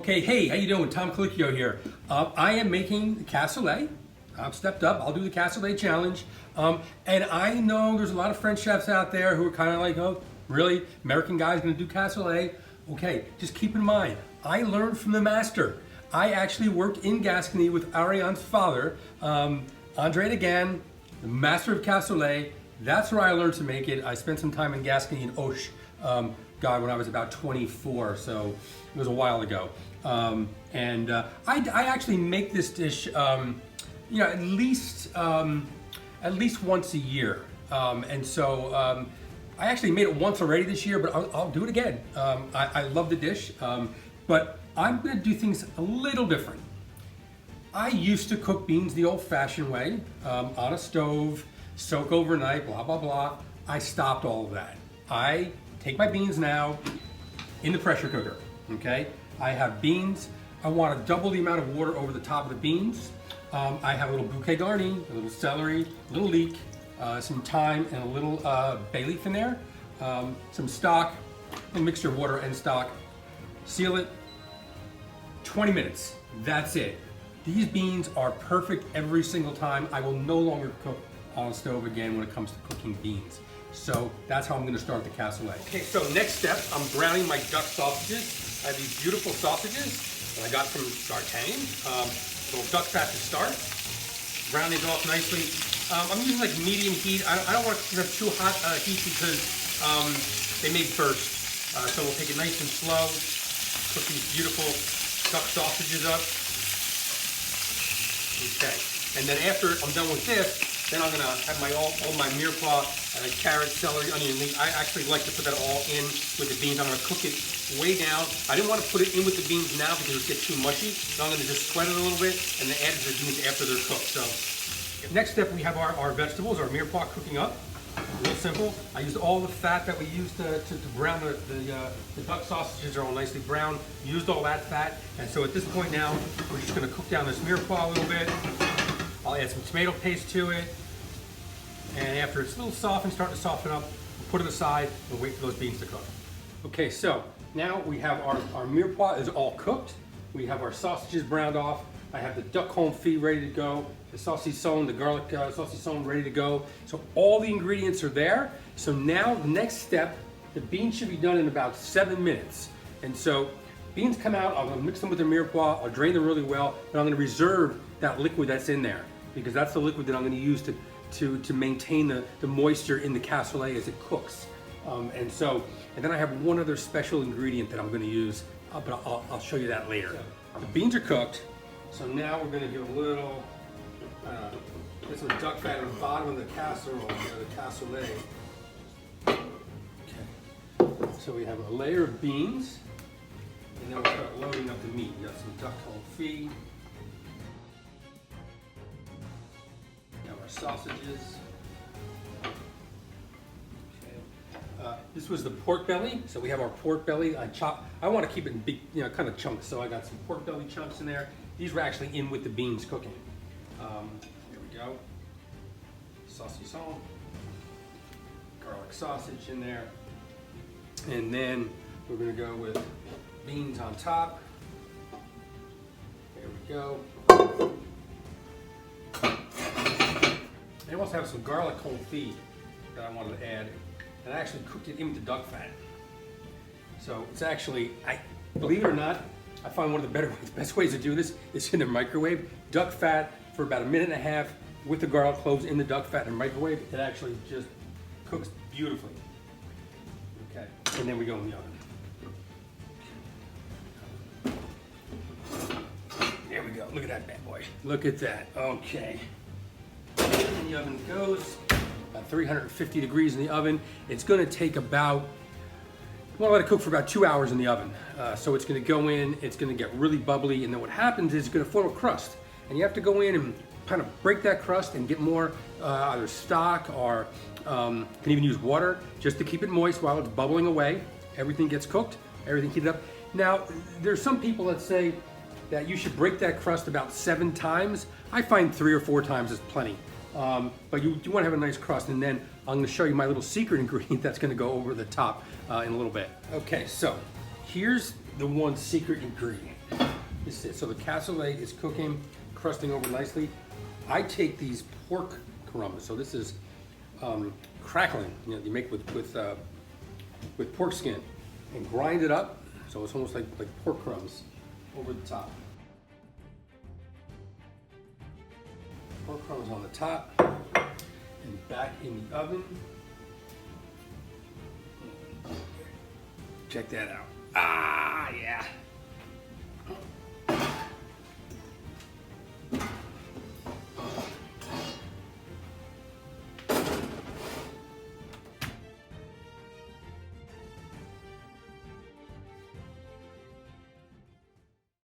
Okay, hey, how you doing? Tom Colicchio here. I am making cassoulet. I've stepped up. I'll do the cassoulet challenge. And I know there's a lot of French chefs out there who are kind of like, oh, really? American guy's gonna do cassoulet? Okay, just keep in mind, I learned from the master. I actually worked in Gascony with Ariane's father, Andre Degan, the master of cassoulet. That's where I learned to make it. I spent some time in Gascony in Auch, when I was about 24, so it was a while ago. I actually make this dish, at least once a year. I actually made it once already this year, but I'll do it again. I love the dish, but I'm gonna do things a little different. I used to cook beans the old-fashioned way, on a stove, soak overnight, blah, blah, blah. I stopped all of that. I take my beans now in the pressure cooker, okay? I have beans. I want to double the amount of water over the top of the beans. I have a little bouquet garni, a little celery, a little leek, some thyme, and a little bay leaf in there. Some stock, a mixture of water and stock. Seal it, 20 minutes, that's it. These beans are perfect every single time. I will no longer cook on a stove again when it comes to cooking beans. So that's how I'm gonna start the cassoulet. Okay, so next step, I'm browning my duck sausages. I have these beautiful sausages that I got from D'Artagnan. Little duck fat to start. Brown these off nicely. I'm using like medium heat. I don't want to have too hot heat because they may burst. So we'll take it nice and slow. Cook these beautiful duck sausages up. Okay, and then after I'm done with this, then I'm gonna have all my mirepoix, carrot, celery, onion, leek. I actually like to put that all in with the beans. I'm gonna cook it way down. I didn't want to put it in with the beans now because it would get too mushy. So I'm gonna just sweat it a little bit and then add it to the beans after they're cooked. So next step, we have our vegetables, our mirepoix cooking up. Real simple. I used all the fat that we used to brown the duck sausages are all nicely brown. Used all that fat, and so at this point now, we're just gonna cook down this mirepoix a little bit. I'll add some tomato paste to it. And after it's a little softened, starting to soften up, we'll put it aside and wait for those beans to cook. Okay, so now we have our mirepoix is all cooked. We have our sausages browned off. I have the duck confit ready to go. The saucisson, the garlic saucisson ready to go. So all the ingredients are there. So now the next step, the beans should be done in about 7 minutes. And so beans come out, I'm gonna mix them with the mirepoix, I'll drain them really well, but I'm gonna reserve that liquid that's in there because that's the liquid that I'm gonna use to maintain the moisture in the cassoulet as it cooks. And then I have one other special ingredient that I'm gonna use, but I'll show you that later. The beans are cooked, so now we're gonna do a little, get some duck fat on the bottom of the casserole, the cassoulet. Okay, so we have a layer of beans, and then we'll start loading up the meat. We got some duck confit. Our sausages. Okay. This was the pork belly. So we have our pork belly. I want to keep it in big, kind of chunks. So I got some pork belly chunks in there. These were actually in with the beans cooking. Here we go. Saucisson. Garlic sausage in there. And then we're going to go with beans on top. There we go. I also have some garlic confit that I wanted to add, and I actually cooked it in with the duck fat. So it's actually, believe it or not, I find one of the best ways to do this is in the microwave. Duck fat for about 1.5 minutes with the garlic cloves in the duck fat in the microwave. It actually just cooks beautifully. Okay, and then we go in the oven. There we go. Look at that bad boy. Look at that. Okay. In the oven goes, about 350 degrees in the oven. It's gonna take about, well, I let it cook for about 2 hours in the oven. So it's gonna go in, it's gonna get really bubbly, and then what happens is it's gonna form a crust. And you have to go in and kind of break that crust and get more either stock or can even use water just to keep it moist while it's bubbling away. Everything gets cooked, everything heated up. Now, there's some people that say that you should break that crust about 7 times. I find 3 or 4 times is plenty. But you want to have a nice crust, and then I'm going to show you my little secret ingredient that's going to go over the top in a little bit. Okay, so here's the one secret ingredient. is it. So the cassoulet is cooking, crusting over nicely. I take these pork crumbs. So this is crackling. You know, you make with pork skin, and grind it up. So it's almost like pork crumbs over the top. Pork crumbs on the top and back in the oven. Check that out. Ah, yeah.